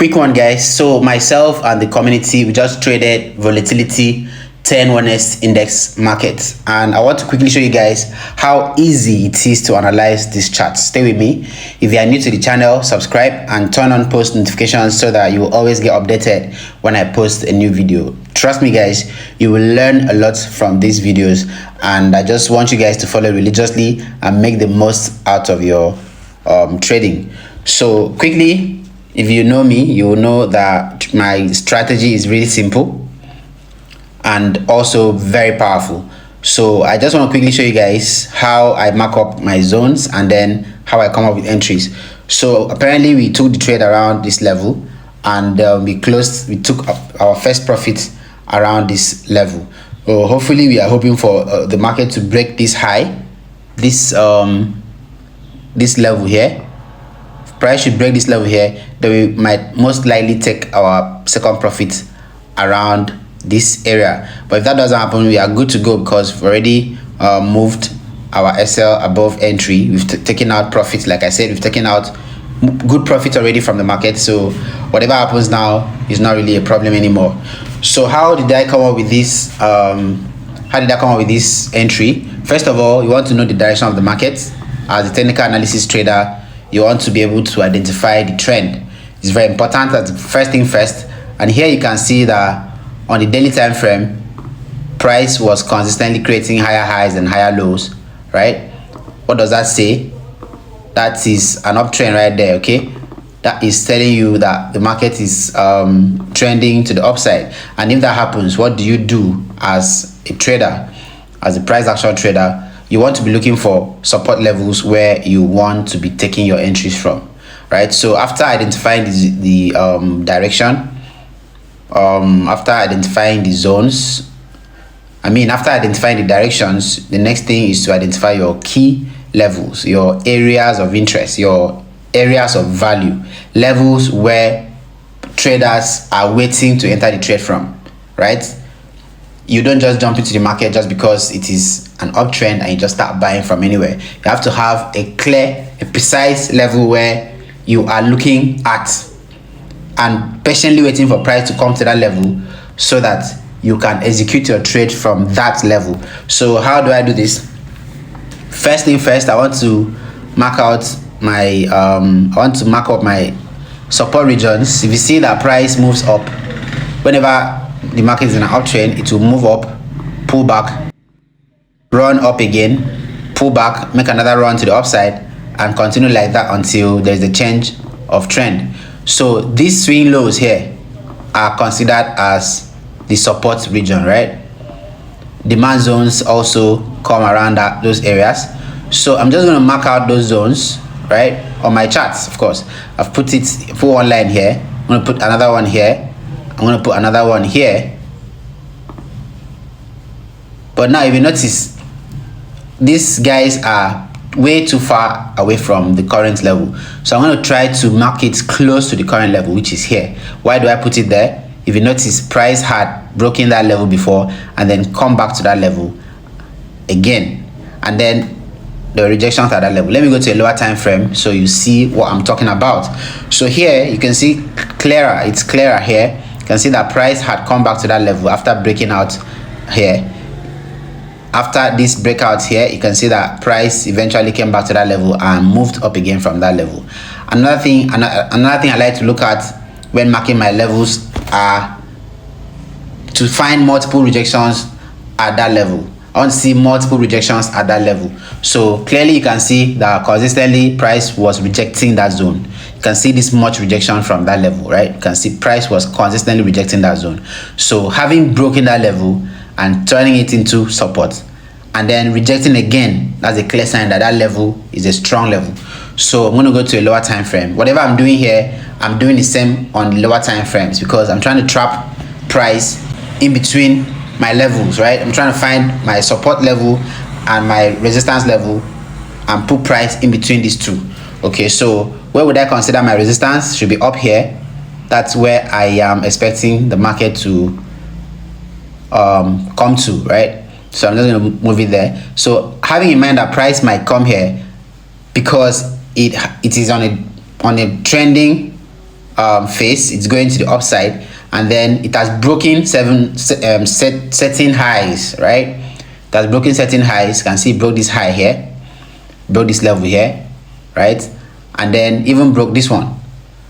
Quick one, guys. So myself and the community, we just traded Volatility 10 honest index markets, and I want to quickly show you guys how easy it is to analyze this chart. Stay with me. If you are new to the channel, subscribe and turn on post notifications so that you will always get updated when I post a new video. Trust me, guys, you will learn a lot from these videos, and I just want you guys to follow religiously and make the most out of your trading. So quickly, if you know me, you will know that my strategy is really simple and also very powerful. So I just want to quickly show you guys how I mark up my zones and then how I come up with entries. So apparently we took the trade around this level, and we took our first profit around this level. Hopefully we are hoping for the market to break this high, this level here. Price should break this level here, then we might most likely take our second profit around this area. But if that doesn't happen, we are good to go because we've already moved our SL above entry. We've taken out profits. Like I said, we've taken out good profit already from the market, so whatever happens now is not really a problem anymore. So how did I come up with this entry? First of all, you want to know the direction of the market. As a technical analysis trader, you want to be able to identify the trend. It's very important. That's the first thing first. And here you can see that on the daily time frame, price was consistently creating higher highs and higher lows, right? What does that say? That is an uptrend right there. Okay, that is telling you that the market is trending to the upside. And if that happens, what do you do as a trader, as a price action trader? You want to be looking for support levels where you want to be taking your entries from, right? So after identifying the direction, after identifying the zones, after identifying the directions, the next thing is to identify your key levels, your areas of interest, your areas of value, levels where traders are waiting to enter the trade from, right? You don't just jump into the market just because it is an uptrend and you just start buying from anywhere. You have to have a clear, a precise level where you are looking at and patiently waiting for price to come to that level so that you can execute your trade from that level. So how do I do this? First thing first, I want to mark out my my support regions. If you see that price moves up, whenever the market is in an uptrend, it will move up, pull back, run up again, pull back, make another run to the upside, and continue like that until there's a change of trend. So these swing lows here are considered as the support region, right? Demand zones also come around those areas. So I'm just going to mark out those zones, right, on my charts. Of course, I've put one line here. I'm going to put another one here. I'm going to put another one here. But now if you notice, these guys are way too far away from the current level. So I'm going to try to mark it close to the current level, which is here. Why do I put it there? If you notice, price had broken that level before and then come back to that level again, and then the rejections at that level. Let me go to a lower time frame so you see what I'm talking about. So here you can see clearer, it's clearer here. You can see that price had come back to that level after breaking out here. After this breakout here, you can see that price eventually came back to that level and moved up again from that level. Another thing I like to look at when marking my levels are to find multiple rejections at that level. I want to see multiple rejections at that level. So clearly you can see that consistently price was rejecting that zone. You can see this much rejection from that level, right? You can see price was consistently rejecting that zone. So having broken that level and turning it into support and then rejecting again, that's a clear sign that that level is a strong level. So I'm going to go to a lower time frame. Whatever I'm doing here, I'm doing the same on lower time frames because I'm trying to trap price in between my levels, right? I'm trying to find my support level and my resistance level and put price in between these two. Okay, so where would I consider my resistance? Should be up here. That's where I am expecting the market to come to, right? So I'm just going to move it there. So having in mind that price might come here because it is on a trending phase, it's going to the upside, and then it has broken certain highs, right? It has broken certain highs. You can see it broke this high here, broke this level here, right? And then even broke this one.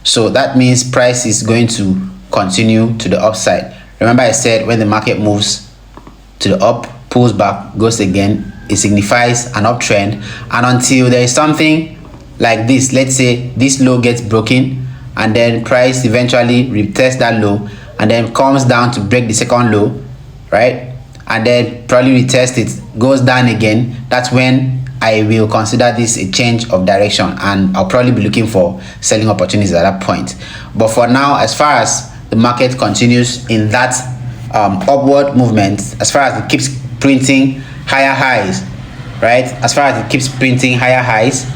So that means price is going to continue to the upside. Remember I said when the market moves to the up, pulls back, goes again, it signifies an uptrend. And until there is something like this, let's say this low gets broken and then price eventually retests that low and then comes down to break the second low, right? And then probably retest it, goes down again, that's when I will consider this a change of direction, and I'll probably be looking for selling opportunities at that point. But for now, as far as the market continues in that upward movement, as far as it keeps printing higher highs, right? As far as it keeps printing higher highs,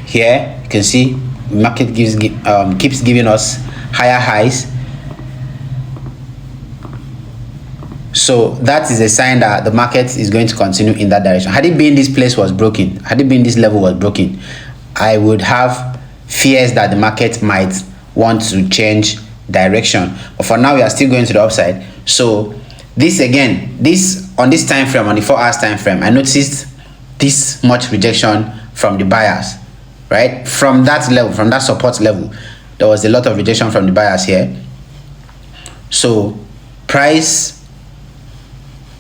here you can see the market keeps giving us higher highs. So that is a sign that the market is going to continue in that direction. Had it been this place was broken, had it been this level was broken, I would have fears that the market might want to change direction. But for now, we are still going to the upside. So this again, on this time frame, on the 4 hours time frame, I noticed this much rejection from the buyers, right? From that level, from that support level, there was a lot of rejection from the buyers here. So price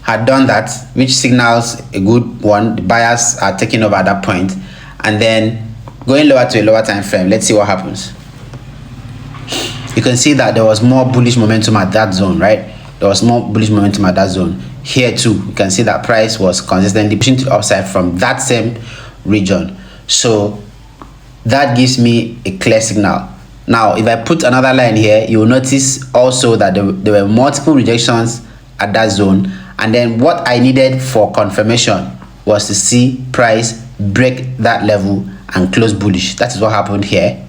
had done that, which signals a good one. The buyers are taking over at that point, and then going lower to a lower time frame. Let's see what happens. You can see that there was more bullish momentum at that zone, right? There was more bullish momentum at that zone. Here too, you can see that price was consistently pushing to the upside from that same region. So that gives me a clear signal. Now, if I put another line here, you will notice also that there were multiple rejections at that zone. And then what I needed for confirmation was to see price break that level and close bullish. That is what happened here.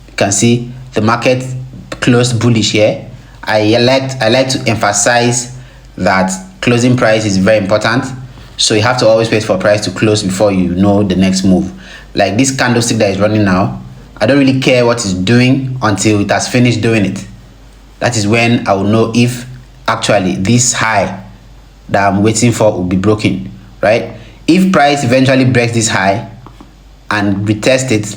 You can see the market closed bullish here. I like to emphasize that closing price is very important. So you have to always wait for price to close before you know the next move. Like this candlestick that is running now, I don't really care what it's doing until it has finished doing it. That is when I will know if actually this high that I'm waiting for will be broken, right? If price eventually breaks this high and retest it,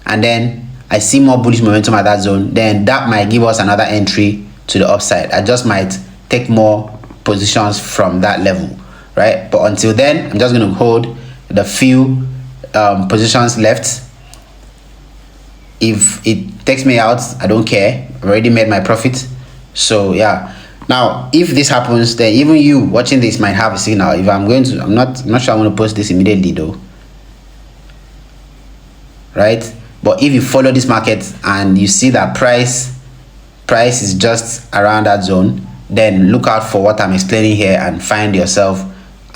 and then I see more bullish momentum at that zone, then that might give us another entry to the upside. I just might take more positions from that level, right? But until then, I'm just going to hold the few positions left. If it takes me out, I don't care. I've already made my profit. So yeah. Now, if this happens, then even you watching this might have a signal. If I'm not sure I'm going to post this immediately though, right? But if you follow this market and you see that price is just around that zone, then look out for what I'm explaining here and find yourself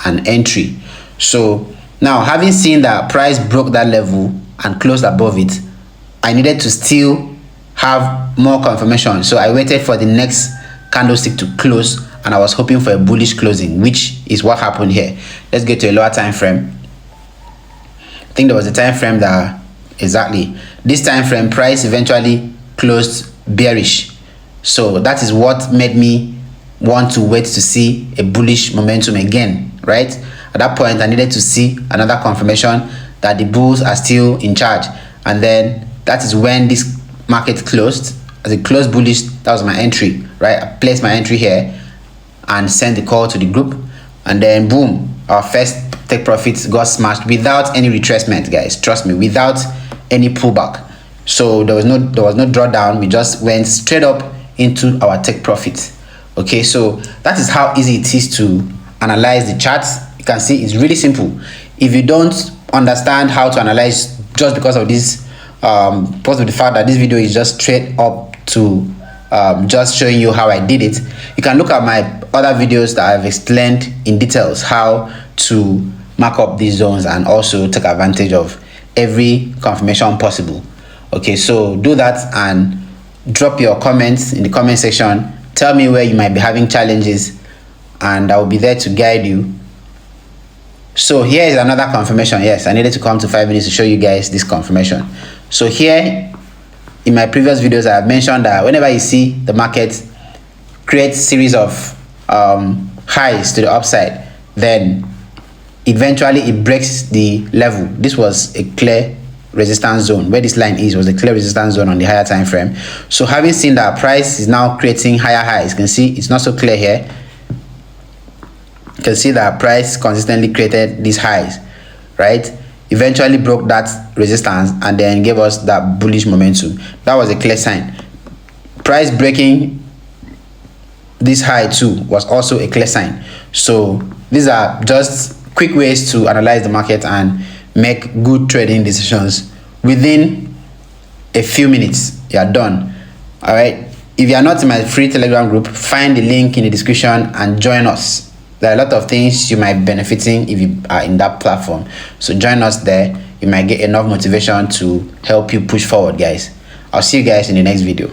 an entry. So now, having seen that price broke that level and closed above it, I needed to still have more confirmation. So I waited for the next candlestick to close, and I was hoping for a bullish closing, which is what happened here. Let's get to a lower time frame. I think there was a time frame that exactly this time frame price eventually closed bearish. So that is what made me want to wait to see a bullish momentum again, right? At that point, I needed to see another confirmation that the bulls are still in charge, and then that is when this market closed. As it closed bullish, that was my entry, right? I placed my entry here and sent the call to the group, and then boom, our first take profits got smashed without any retracement, guys. Trust me, without any pullback. So there was no drawdown. We just went straight up into our take profit. Okay, so that is how easy it is to analyze the charts. You can see it's really simple. If you don't understand how to analyze, just because of this because of the fact that this video is just straight up to just showing you how I did it, you can look at my other videos that I've explained in details how to mark up these zones and also take advantage of every confirmation possible. Okay, so do that and drop your comments in the comment section. Tell me where you might be having challenges, and I will be there to guide you. So here is another confirmation. Yes, I needed to come to 5 minutes to show you guys this confirmation. So here in my previous videos, I have mentioned that whenever you see the market create series of highs to the upside, then eventually it breaks the level. This was a clear resistance zone. Where this line is was a clear resistance zone on the higher time frame. So having seen that price is now creating higher highs, you can see it's not so clear here. You can see that price consistently created these highs, right? Eventually broke that resistance and then gave us that bullish momentum. That was a clear sign. Price breaking this high too was also a clear sign. So these are just quick ways to analyze the market and make good trading decisions within a few minutes. You are done. All right, if you are not in my free Telegram group, find the link in the description and join us. There are a lot of things you might be benefiting if you are in that platform, so join us there. You might get enough motivation to help you push forward, guys. I'll see you guys in the next video.